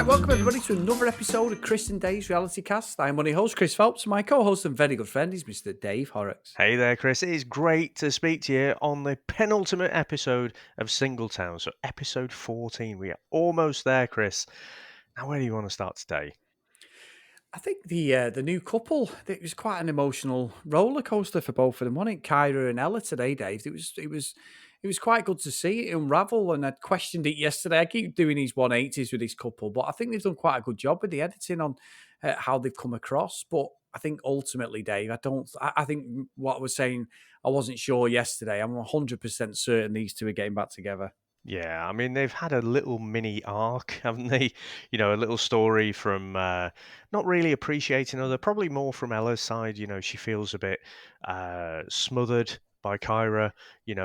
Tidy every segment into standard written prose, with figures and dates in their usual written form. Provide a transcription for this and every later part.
Right, welcome everybody to another episode of Chris and Dave's Reality Cast. I'm one of your hosts, Chris Phelps. My co-host and very good friend is Mr. Dave Horrocks. Hey there, Chris. It is great to speak to you on the penultimate episode of Singletown. So, episode 14. We are almost there, Chris. Now, where do you want to start today? I think the new couple, it was quite an emotional roller coaster for both of them, wasn't it? Kyra and Ella today, Dave. It was quite good to see it unravel, and I questioned it yesterday. I keep doing these 180s with this couple, but I think they've done quite a good job with the editing on how they've come across. But I think ultimately, Dave, I think what I was saying, I wasn't sure yesterday. I'm 100% certain these two are getting back together. Yeah, I mean, they've had a little mini arc, haven't they? A little story from not really appreciating other, probably more from Ella's side. She feels a bit smothered by Kyra.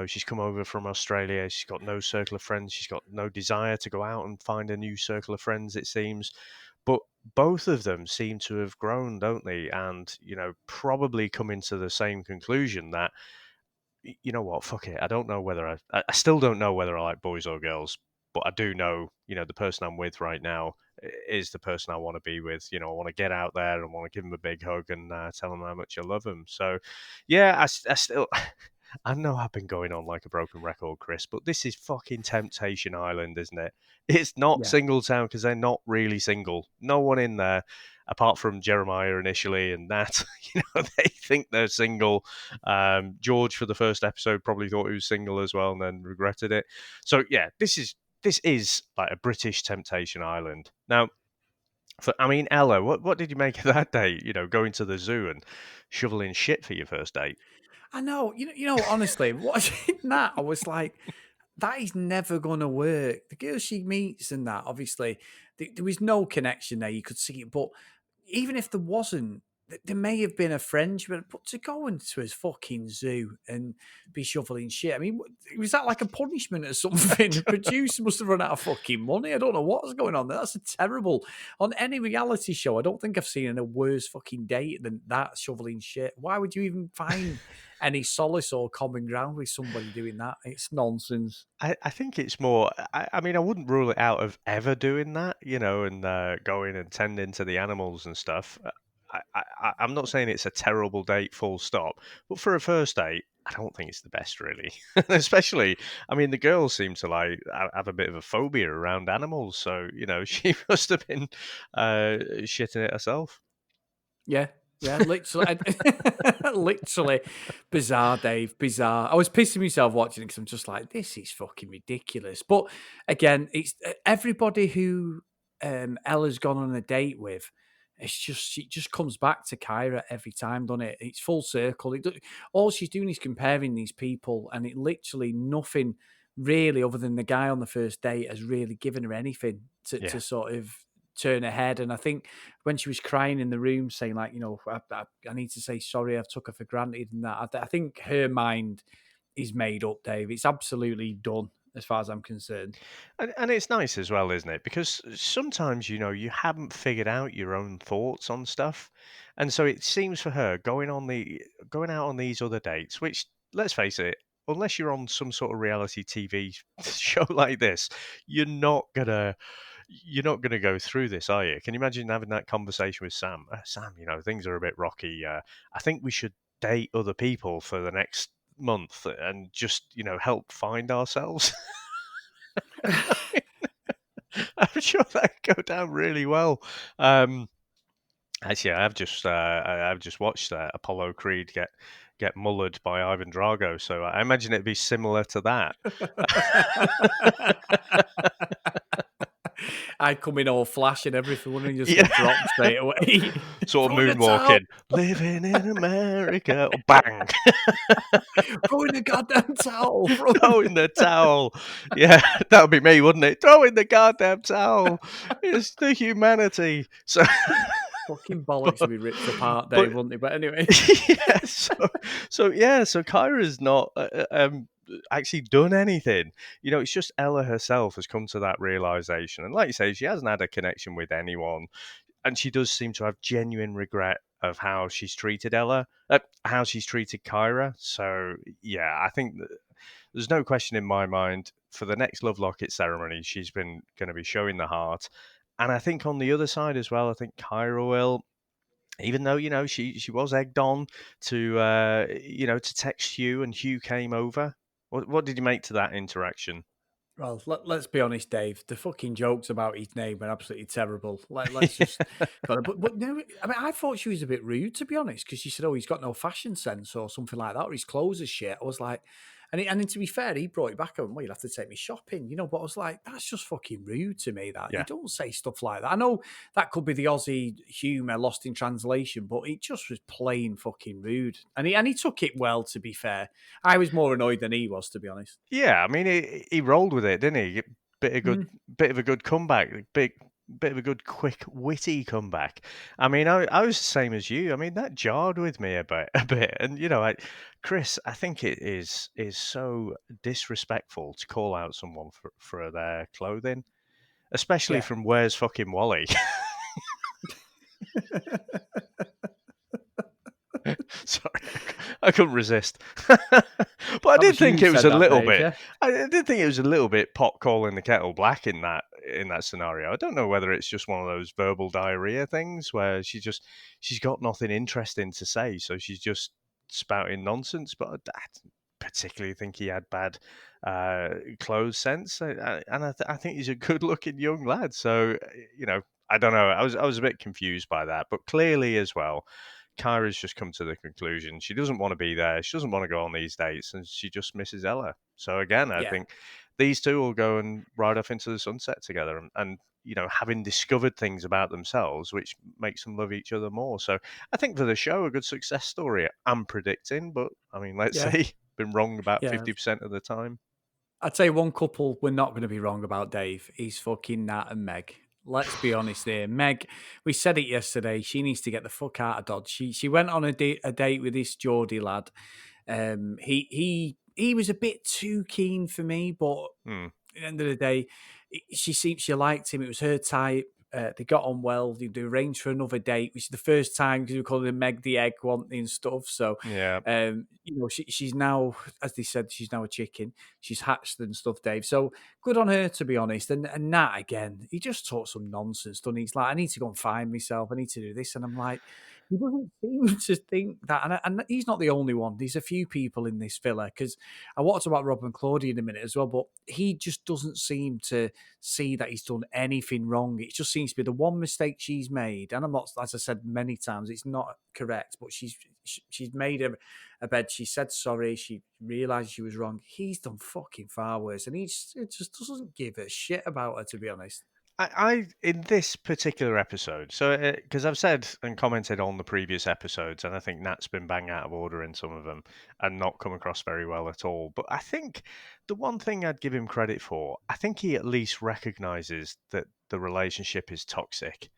She's come over from Australia. She's got no circle of friends. She's got no desire to go out and find a new circle of friends, it seems. But both of them seem to have grown, don't they? And, probably coming to the same conclusion that you know what, fuck it. I don't know whether I still don't know whether I like boys or girls, but I do know, the person I'm with right now is the person I want to be with. I want to get out there and want to give him a big hug and tell him how much I love him. So, yeah, I still, I know I've been going on like a broken record, Chris, but this is fucking Temptation Island, isn't it? It's not Yeah. Singletown because they're not really single. No one in there, apart from Jeremiah initially and that, they think they're single. George for the first episode probably thought he was single as well and then regretted it. So yeah, this is like a British Temptation Island. Now, Ella, what did you make of that date? Going to the zoo and shoveling shit for your first date. I know, honestly, watching that, I was like, that is never going to work. The girl she meets and that, obviously, there was no connection there. You could see it. But even if there wasn't, there may have been a friendship. But to go into his fucking zoo and be shoveling shit, I mean, was that like a punishment or something? The producer must have run out of fucking money. I don't know what's going on there. That's a terrible, on any reality show, I don't think I've seen a worse fucking date than that shoveling shit. Why would you even find any solace or common ground with somebody doing that? It's nonsense. I think it's more. I mean, I wouldn't rule it out of ever doing that, and going and tending to the animals and stuff. I'm not saying it's a terrible date, full stop. But for a first date, I don't think it's the best, really. Especially, I mean, the girls seem to like have a bit of a phobia around animals, so she must have been shitting it herself. Yeah, yeah, literally, literally bizarre, Dave, bizarre. I was pissing myself watching it because I'm just like, this is fucking ridiculous. But again, it's everybody who Ella's gone on a date with. It just comes back to Kyra every time, doesn't it? It's full circle. All she's doing is comparing these people, and it literally nothing really other than the guy on the first date has really given her anything Yeah. to sort of turn her head. And I think when she was crying in the room, saying like, I need to say sorry, I've took her for granted, and that I think her mind is made up, Dave. It's absolutely done as far as I'm concerned. And it's nice as well, isn't it? Because sometimes, you haven't figured out your own thoughts on stuff. And so it seems for her going out on these other dates, which let's face it, unless you're on some sort of reality TV show like this, you're not gonna you're not gonna go through this, are you? Can you imagine having that conversation with Sam? Sam, things are a bit rocky. I think we should date other people for the next month and just, help find ourselves. I'm sure that could go down really well. Actually, I've just watched Apollo Creed get mullered by Ivan Drago, so I imagine it'd be similar to that. I'd come in all flash and everything, wouldn't I? Just Yeah, get dropped straight away. sort of Throw in the towel. moonwalking, living in America. Bang! Throw in the goddamn towel. Throw Throw in the towel. Yeah, that would be me, wouldn't it? Throw in the goddamn towel. It's the humanity. So, fucking bollocks to but be ripped apart, but Dave, wouldn't it? But anyway. yeah, so Kyra's not actually done anything. It's just Ella herself has come to that realization, and like you say, she hasn't had a connection with anyone, and she does seem to have genuine regret of how she's treated how she's treated Kyra. So yeah, I think that there's no question in my mind for the next Love Locket ceremony, she's been going to be showing the heart. And I think on the other side as well, I think Kyra will, even though she was egged on to to text Hugh, and Hugh came over. What did you make to that interaction? Well, let's be honest, Dave. The fucking jokes about his name were absolutely terrible. Let's just, but no, I mean, I thought she was a bit rude, to be honest, because she said, "Oh, he's got no fashion sense" or something like that, or his clothes are shit. I was like, and then to be fair, he brought it back. Well, you'll have to take me shopping, But I was like, that's just fucking rude to me. That you Yeah. don't say stuff like that. I know that could be the Aussie humour lost in translation, but it just was plain fucking rude. And he took it well. To be fair, I was more annoyed than he was, to be honest. Yeah, I mean, he rolled with it, didn't he? Mm. Bit of a good comeback, bit of a good, quick, witty comeback. I mean, I was the same as you. I mean, that jarred with me a bit, and Chris, I think it is so disrespectful to call out someone for their clothing, especially Yeah. from Where's Fucking Wally. Sorry, I couldn't resist. But I That did was think you it was said a that, little Dave, bit. yeah? I did think it was a little bit pot calling the kettle black in that scenario. I don't know whether it's just one of those verbal diarrhea things where she's got nothing interesting to say, so she's just spouting nonsense. But I didn't particularly think he had bad clothes sense, and I think he's a good looking young lad. So I don't know. I was a bit confused by that, but clearly as well, Kyra's just come to the conclusion she doesn't want to be there. She doesn't want to go on these dates, and she just misses Ella. So again, I Yeah. think these two will go and ride off into the sunset together, and having discovered things about themselves, which makes them love each other more. So I think for the show, a good success story. I'm predicting, but I mean, let's Yeah. see. Been wrong about Yeah. 50% of the time. I'd say one couple we're not going to be wrong about, Dave, is fucking Nat and Meg. Let's be honest here. Meg, we said it yesterday. She needs to get the fuck out of Dodge. She went on a date with this Geordie lad. He was a bit too keen for me, but Hmm. at the end of the day, she liked him. It was her type. They got on well. They arranged for another date, which is the first time because we call her Meg the Egg wanting and stuff. So, Yeah. she's now, as they said, she's now a chicken. She's hatched and stuff, Dave. So good on her, to be honest. And Nat again, he just talks some nonsense. Done. He's like, I need to go and find myself. I need to do this, and I'm like, he doesn't seem to think that. And he's not the only one. There's a few people in this filler because I watched about Rob and Claudia in a minute as well, but he just doesn't seem to see that he's done anything wrong. It just seems to be the one mistake she's made, and I'm not, as I said many times, it's not correct, but she's made a bed. She said sorry. She realised she was wrong. He's done fucking far worse, and it just doesn't give a shit about her, to be honest. I in this particular episode, so because I've said and commented on the previous episodes, and I think Nat's been bang out of order in some of them and not come across very well at all. But I think the one thing I'd give him credit for, I think he at least recognizes that the relationship is toxic.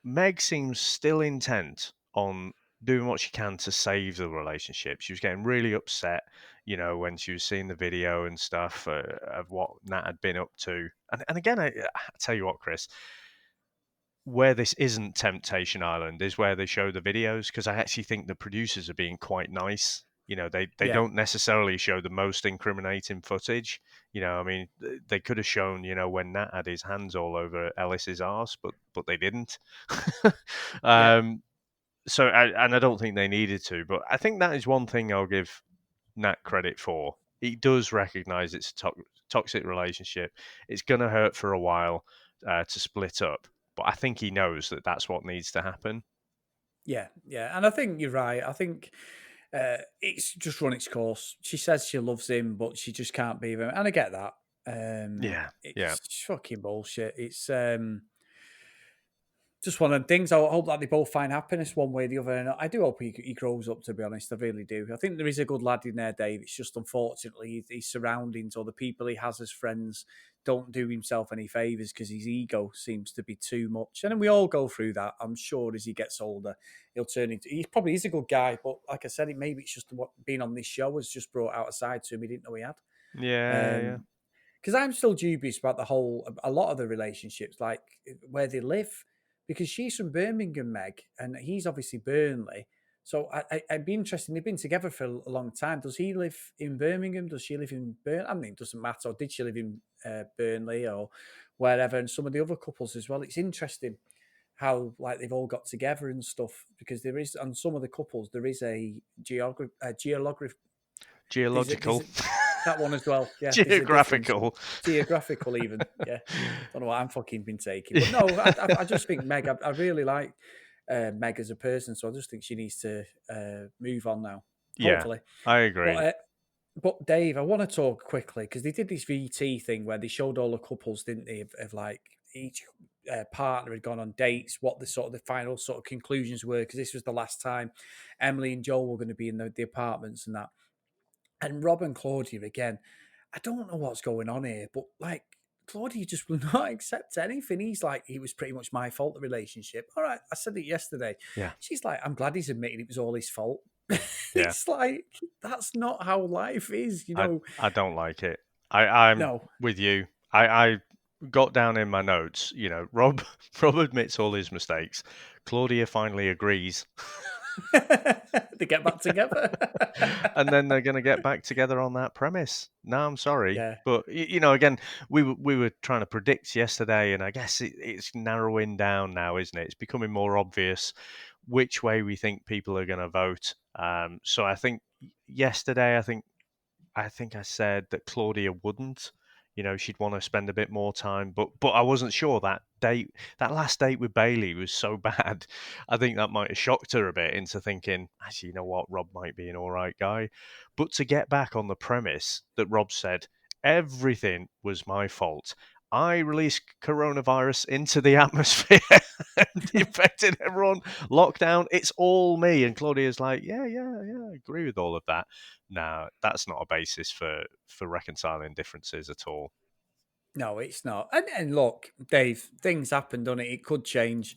Meg seems still intent on doing what she can to save the relationship. She was getting really upset, when she was seeing the video and stuff of what Nat had been up to. And again, I tell you what, Chris, where this isn't Temptation Island is where they show the videos, because I actually think the producers are being quite nice. They Yeah, don't necessarily show the most incriminating footage. I mean, they could have shown, when Nat had his hands all over Ellis's arse, but they didn't. yeah, um, and I don't think they needed to, but I think that is one thing I'll give Nat credit for. He does recognize it's a toxic relationship. It's going to hurt for a while to split up, but I think he knows that that's what needs to happen. yeah, yeah. And I think you're right. I think it's just run its course. She says she loves him, but she just can't be with him, and I get that. Yeah, yeah, It's fucking bullshit. It's just one of the things. I hope that they both find happiness one way or the other. And I do hope he grows up, to be honest. I really do. I think there is a good lad in there, Dave. It's just unfortunately his surroundings or the people he has as friends don't do himself any favours because his ego seems to be too much. And then we all go through that. I'm sure as he gets older, he'll turn into. He probably is a good guy, but like I said, maybe it's just what being on this show has just brought out a side to him he didn't know he had. yeah, yeah, Because I'm still dubious about a lot of the relationships, like where they live, because she's from Birmingham, Meg, and he's obviously Burnley. So I'd be interested. They've been together for a long time. Does he live in Birmingham? Does she live in Burnley? I mean, it doesn't matter. Or did she live in Burnley or wherever? And some of the other couples as well. It's interesting how like they've all got together and stuff because there is on some of the couples there is a geography. There's Geological, that one as well. Yeah, there's a difference. geographical. Geographical, even. Yeah, don't know what I'm fucking been taking, but no, I just think Meg. I really like Meg as a person, so I just think she needs to move on now. Yeah, Hopefully, I but agree. Dave, I want to talk quickly because they did this VT thing where they showed all the couples, didn't they? Of like each partner had gone on dates, what the sort of the final sort of conclusions were, because this was the last time Emily and Joel were going to be in the apartments and that. And Rob and Claudia again, I don't know what's going on here, but like Claudia just will not accept anything. He's like, it was pretty much my fault, the relationship. All right, I said it yesterday. Yeah, She's like, I'm glad he's admitted it was all his fault. yeah. It's like, that's not how life is, I don't like it. I'm No. with you. I got down in my notes. Rob Rob admits all his mistakes. Claudia finally agrees, They get back together. and then they're going to get back together on that premise. No, I'm sorry, Yeah. but again, we were trying to predict yesterday, and I guess it's narrowing down now, isn't it? It's becoming more obvious which way we think people are going to vote. So I think yesterday, I think I said that Claudia wouldn't. She'd want to spend a bit more time, but I wasn't sure that last date with Bailey was so bad. I think that might have shocked her a bit into thinking, actually, you know what, Rob might be an all right guy. But to get back on the premise that Rob said, everything was my fault. I released coronavirus into the atmosphere and infected everyone. Lockdown, it's all me. And Claudia's like, yeah, yeah, yeah, I agree with all of that. No, that's not a basis for reconciling differences at all. No, it's not. And look, Dave, things happen, don't it? It could change.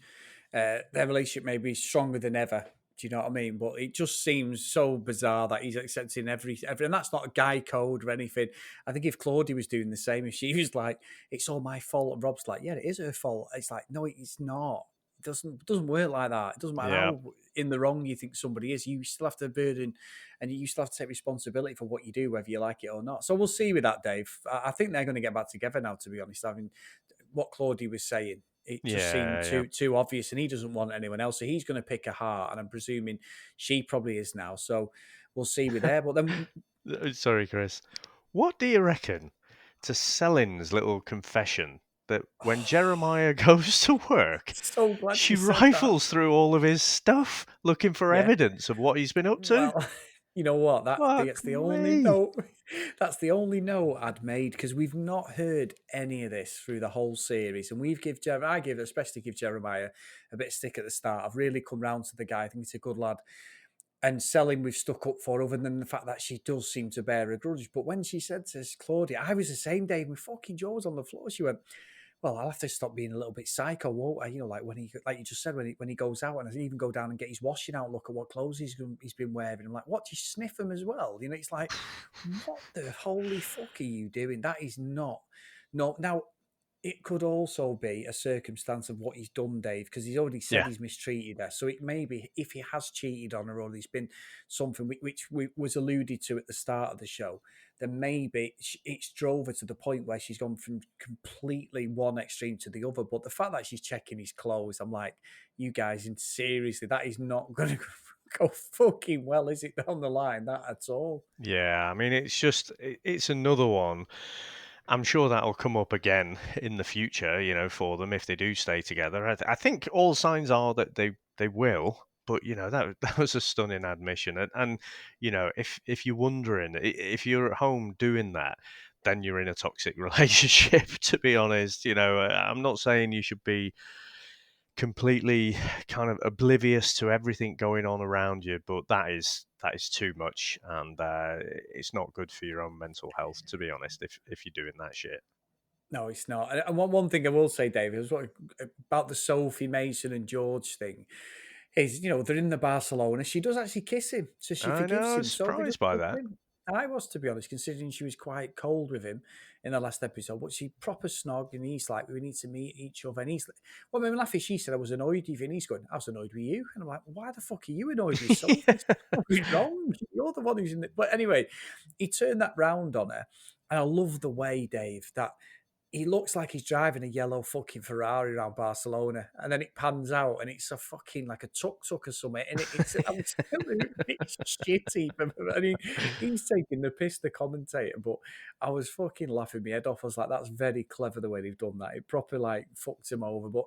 Their relationship may be stronger than ever. Do you know what I mean? But it just seems so bizarre that he's accepting every, and that's not a guy code or anything. I think if Claudia was doing the same, if she was like, "It's all my fault," and Rob's like, "Yeah, it is her fault," it's like, no, it's not. It doesn't work like that. It doesn't matter Yeah. how in the wrong you think somebody is. You still have to burden, and you still have to take responsibility for what you do, whether you like it or not. So we'll see with that, Dave. I think they're going to get back together now. To be honest, I mean, what Claudia was saying, it just seemed Yeah, yeah. too obvious, and he doesn't want anyone else, so he's going to pick a heart, and I'm presuming she probably is now. So we'll see with there. But then, Sorry, Chris. What do you reckon to Selin's little confession that when Jeremiah goes to work, so glad she you said that. rifles through all of his stuff looking for Yeah. evidence of what he's been up to? Well, you know what? Fuck That's the only me. note. That's the only note I'd made because we've not heard any of this through the whole series, and especially give Jeremiah a bit of stick at the start. I've really come round to the guy. I think he's a good lad. And selling we've stuck up for, other than the fact that she does seem to bear a grudge. But when she said to Claudia, I was the same day, my fucking jaw was on the floor. She went, "Well, I'll have to stop being a little bit psycho, won't I? Like when like you just said, when he goes out, and I even go down and get his washing out, look at what clothes he's been wearing. I'm like, what? Do you sniff them as well? It's like, what the holy fuck are you doing? That is not no. Now it could also be a circumstance of what he's done, Dave, because he's already said Yeah, he's mistreated her. So it may be if he has cheated on her, or there's been something which was alluded to at the start of the show, then maybe it's drove her to the point where she's gone from completely one extreme to the other. But the fact that she's checking his clothes, I'm like, you guys, seriously, that is not going to go fucking well, is it, down the line, that at all? yeah. I mean, it's another one. I'm sure that'll come up again in the future, for them if they do stay together. I think all signs are that they will. But that that was a stunning admission, and if you're wondering, if you're at home doing that, then you're in a toxic relationship. To be honest, I'm not saying you should be completely kind of oblivious to everything going on around you, but that is too much, and it's not good for your own mental health. To be honest, if you're doing that shit. No, it's not. And one thing I will say, David, is about the Sophie Mason and George thing is, they're in the Barcelona. She does actually kiss him, so she I know, forgives I was him. So they surprised just by book that. in. I was, to be honest, considering she was quite cold with him in the last episode, but she proper snogged, and he's like, "We need to meet each other." And he's like, "Well, made me laugh is she said I was annoyed with you," and he's going, "I was annoyed with you," and I'm like, "Why the fuck are you annoyed with Yeah. Sophie? What's wrong? You're the one who's in it." But anyway, he turned that round on her, and I love the way, Dave, that he looks like he's driving a yellow fucking Ferrari around Barcelona, and then it pans out, and it's a fucking like a tuk-tuk or something, and I'm telling you, it's shitty. And he's taking the piss, the commentator, but I was fucking laughing my head off. I was like, that's very clever the way they've done that. It proper like fucked him over, but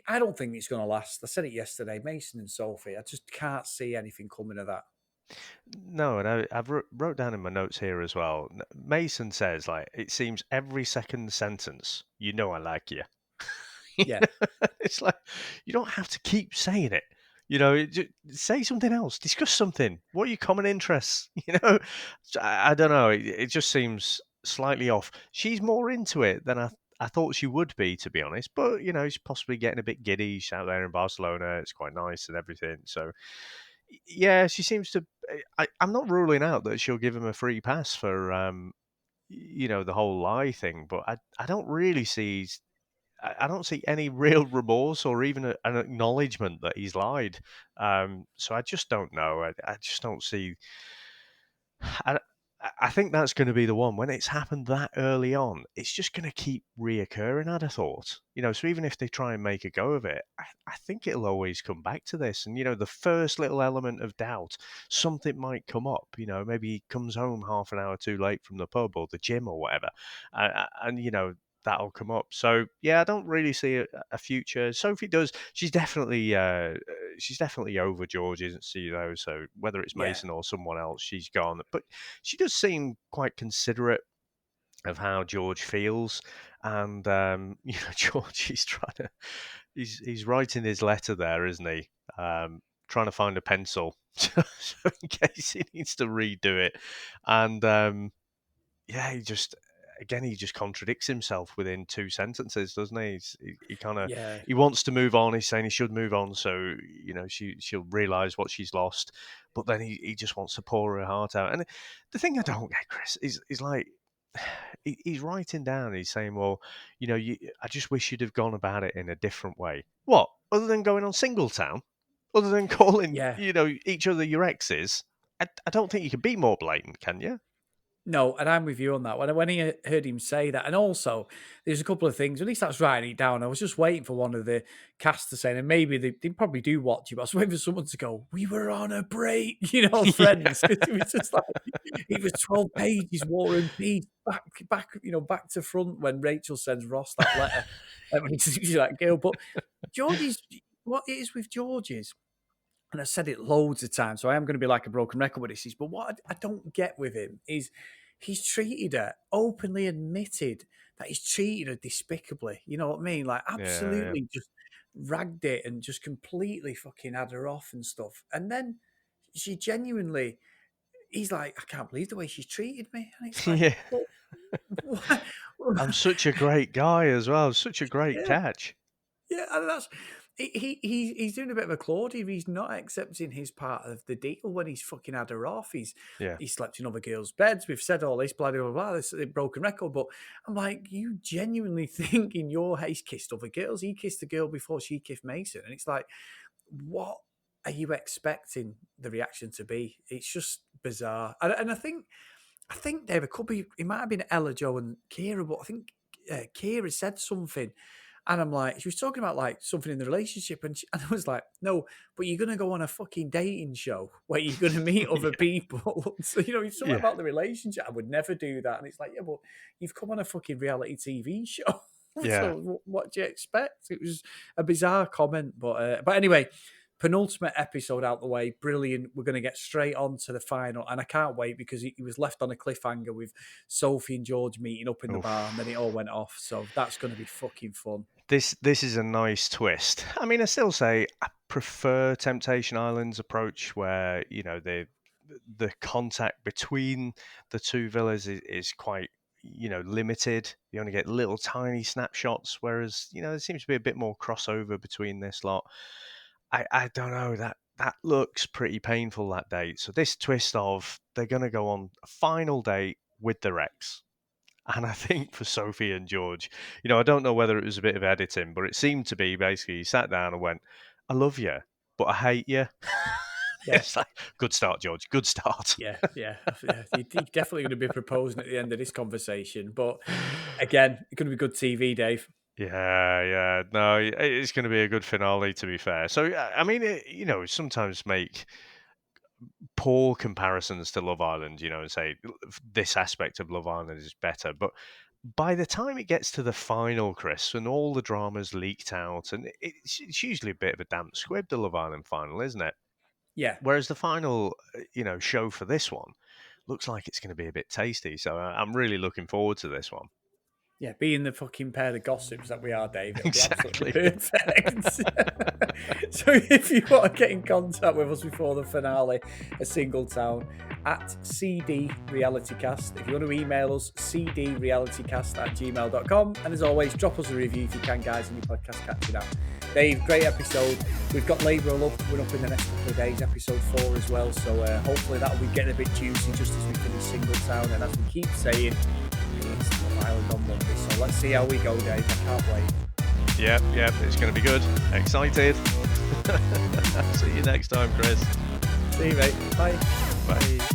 I don't think it's going to last. I said it yesterday, Mason and Sophie. I just can't see anything coming of that. No, and I've wrote down in my notes here as well. Mason says, like, it seems every second sentence, you know, I like you. You Yeah, know, it's like you don't have to keep saying it. You know, say something else, discuss something. What are your common interests? You know, so I don't know. It just seems slightly off. She's more into it than I thought she would be, to be honest. But you know, she's possibly getting a bit giddy. She's out there in Barcelona. It's quite nice and everything. So yeah, she seems to. I'm not ruling out that she'll give him a free pass for you know, the whole lie thing. But I don't really see. I don't see any real remorse or even an acknowledgement that he's lied. So I just don't know. I just don't see. I, I think that's going to be the one when it's happened that early on. It's just going to keep reoccurring. I'd have thought, you know. So even if they try and make a go of it, I think it'll always come back to this. And you know, the first little element of doubt, something might come up. You know, maybe he comes home half an hour too late from the pub or the gym or whatever, and you know that'll come up. So yeah, I don't really see a future. Sophie does. She's definitely over George, isn't she? Though, so whether it's yeah, Mason or someone else, she's gone. But she does seem quite considerate of how George feels, and you know, George, he's writing his letter there, isn't he? Trying to find a pencil so in case he needs to redo it, and yeah, he just contradicts himself within two sentences, doesn't he? He kind of yeah. he wants to move on. He's saying he should move on, so you know she'll realise what she's lost. But then he just wants to pour her heart out. And the thing I don't get, Chris, is like he's writing down. He's saying, well, you know, I just wish you'd have gone about it in a different way. What other than going on Singletown, other than calling Yeah, you know each other your exes? I don't think you can be more blatant, can you? no, and I'm with you on that. When he heard him say that, and also there's a couple of things. When he starts writing it down, I was just waiting for one of the cast to say, and maybe they probably do watch it, but I was waiting for someone to go, "We were on a break," Yeah. Friends, because it was just like it was 12 pages, War and Peace, back, back to front when Rachel sends Ross that letter, when he's that girl. But George's what it is with George is, and I said it loads of times, so I am going to be like a broken record with this. But what I don't get with him is he's treated her, openly admitted that he's treated her despicably. You know what I mean? Like Yeah, absolutely just ragged it and just completely fucking had her off and stuff. And then she genuinely, he's like, I can't believe the way she's treated me. And it's yeah. like, Yeah. well, why? I'm such a great guy as well. Such a great Yeah. catch. Yeah, and that's he's doing a bit of a Claudia. He's not accepting his part of the deal when he's fucking had her off. Yeah. He slept in other girls' beds. We've said all this, blah blah blah. This is a broken record, but I'm like, you genuinely think in your he's kissed other girls? He kissed a girl before she kissed Mason, and it's like, what are you expecting the reaction to be? It's just bizarre, and I think Dave, it could be, it might have been Ella, Joe, and Kira, but I think Kira said something, and I'm like, she was talking about like something in the relationship, and I was like, no, but you're gonna go on a fucking dating show where you're gonna meet other Yeah. people. So it's something Yeah. about the relationship. I would never do that, and it's like, yeah, but you've come on a fucking reality TV show. Yeah. So what do you expect? It was a bizarre comment, but anyway, penultimate episode out the way. Brilliant. We're going to get straight on to the final. And I can't wait because he was left on a cliffhanger with Sophie and George meeting up in the bar and then it Oof. all went off. So that's going to be fucking fun. This is a nice twist. I mean, I still say I prefer Temptation Island's approach, where you know the contact between the two villas is quite you know limited. You only get little tiny snapshots, whereas you know there seems to be a bit more crossover between this lot. I don't know that looks pretty painful, that date. So this twist of they're going to go on a final date with their ex. And I think for Sophie and George, I don't know whether it was a bit of editing, but it seemed to be basically he sat down and went, I love you, but I hate you. Yeah. It's like, good start, George. Good start. Yeah. You're definitely going to be proposing at the end of this conversation. But again, it's going to be good TV, Dave. Yeah. No, it's going to be a good finale, to be fair. So, I mean, sometimes make poor comparisons to Love Island, and say this aspect of Love Island is better. But by the time it gets to the final, Chris, and all the drama's leaked out, and it's usually a bit of a damp squib, the Love Island final, isn't it? Yeah. Whereas the final, show for this one looks like it's going to be a bit tasty. So I'm really looking forward to this one. Yeah, being the fucking pair of gossips that we are, Dave, it'll Exactly. be absolutely perfect. So if you want to get in contact with us before the finale of Singletown, at cdrealitycast. If you want to email us, cdrealitycast@gmail.com. And as always, drop us a review if you can, guys, in your podcast catching up. Dave, great episode. We've got Labour Love coming up in the next couple of days, episode 4 as well. So hopefully that'll be getting a bit juicy just as we finish Singletown. And as we keep saying, it's Love Island on Monday. So let's see how we go, Dave. I can't wait. Yep, it's going to be good. Excited. See you next time, Chris. See you, mate. Bye. Bye.